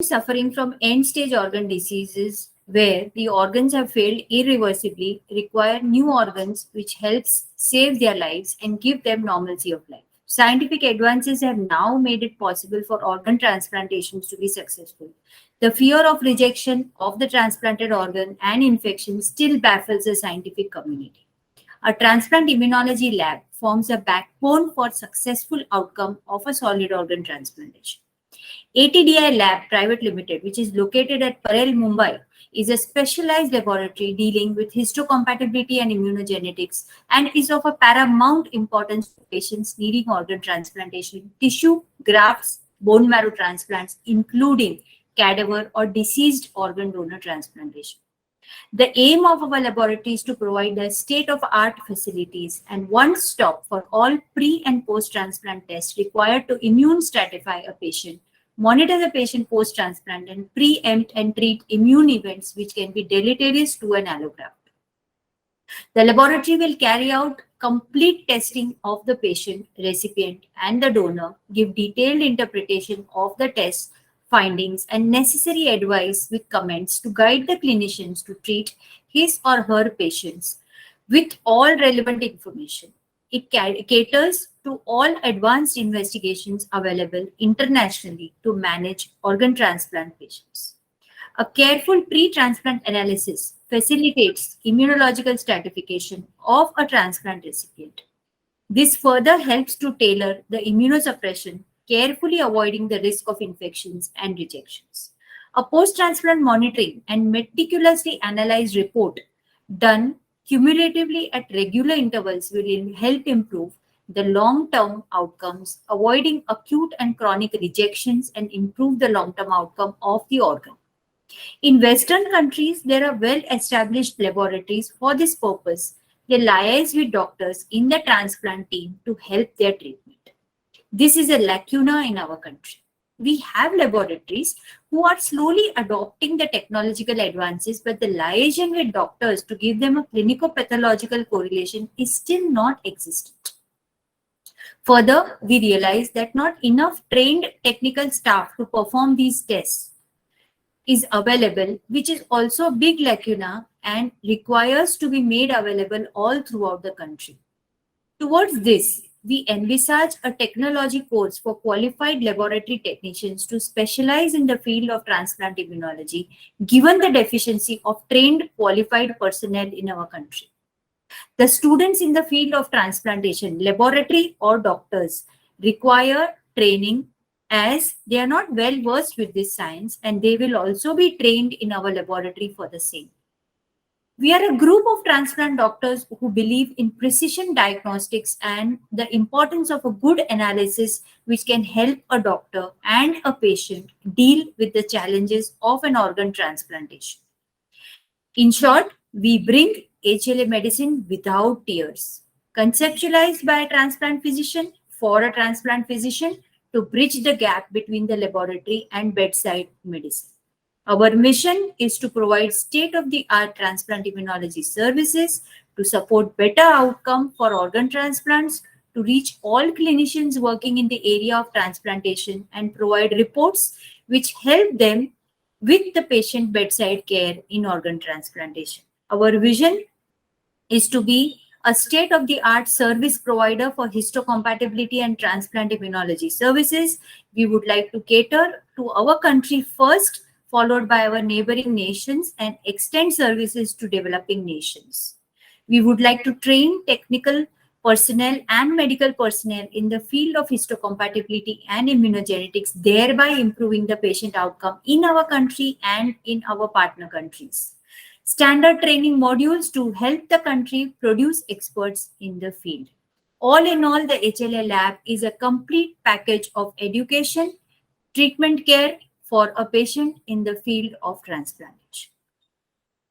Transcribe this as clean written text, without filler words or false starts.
suffering from end-stage organ diseases where the organs have failed irreversibly require new organs which helps save their lives and give them normalcy of life. Scientific advances have now made it possible for organ transplantations to be successful. The fear of rejection of the transplanted organ and infection still baffles the scientific community. A transplant immunology lab forms a backbone for successful outcome of a solid organ transplantation. ATDI Lab Private Limited, which is located at Parel, Mumbai, is a specialized laboratory dealing with histocompatibility and immunogenetics and is of a paramount importance to patients needing organ transplantation, tissue, grafts, bone marrow transplants, including cadaver or deceased organ donor transplantation. The aim of our laboratory is to provide the state-of-art facilities and one-stop for all pre- and post-transplant tests required to immune stratify a patient, monitor the patient post-transplant, and preempt and treat immune events which can be deleterious to an allograft. The laboratory will carry out complete testing of the patient, recipient, and the donor, give detailed interpretation of the tests, findings, and necessary advice with comments to guide the clinicians to treat his or her patients with all relevant information. It caters to all advanced investigations available internationally to manage organ transplant patients. A careful pre-transplant analysis facilitates immunological stratification of a transplant recipient. This further helps to tailor the immunosuppression, carefully avoiding the risk of infections and rejections. A post-transplant monitoring and meticulously analyzed report done cumulatively at regular intervals will help improve the long-term outcomes, avoiding acute and chronic rejections and improve the long-term outcome of the organ. In Western countries, there are well-established laboratories for this purpose. They liaise with doctors in the transplant team to help their treatment. This is a lacuna in our country. We have laboratories who are slowly adopting the technological advances, but the liaison with doctors to give them a clinico-pathological correlation is still not existent. Further, we realize that not enough trained technical staff to perform these tests is available, which is also a big lacuna and requires to be made available all throughout the country. Towards this, we envisage a technology course for qualified laboratory technicians to specialize in the field of transplant immunology, given the deficiency of trained qualified personnel in our country. The students in the field of transplantation, laboratory or doctors, require training as they are not well versed with this science, and they will also be trained in our laboratory for the same. We are a group of transplant doctors who believe in precision diagnostics and the importance of a good analysis which can help a doctor and a patient deal with the challenges of an organ transplantation. In short, we bring HLA medicine without tears, conceptualized by a transplant physician for a transplant physician to bridge the gap between the laboratory and bedside medicine. Our mission is to provide state-of-the-art transplant immunology services to support better outcome for organ transplants, to reach all clinicians working in the area of transplantation and provide reports which help them with the patient bedside care in organ transplantation. Our vision is to be a state-of-the-art service provider for histocompatibility and transplant immunology services. We would like to cater to our country first, followed by our neighboring nations, and extend services to developing nations. We would like to train technical personnel and medical personnel in the field of histocompatibility and immunogenetics, thereby improving the patient outcome in our country and in our partner countries. Standard training modules to help the country produce experts in the field. All in all, the HLA lab is a complete package of education, treatment care for a patient in the field of transplantation.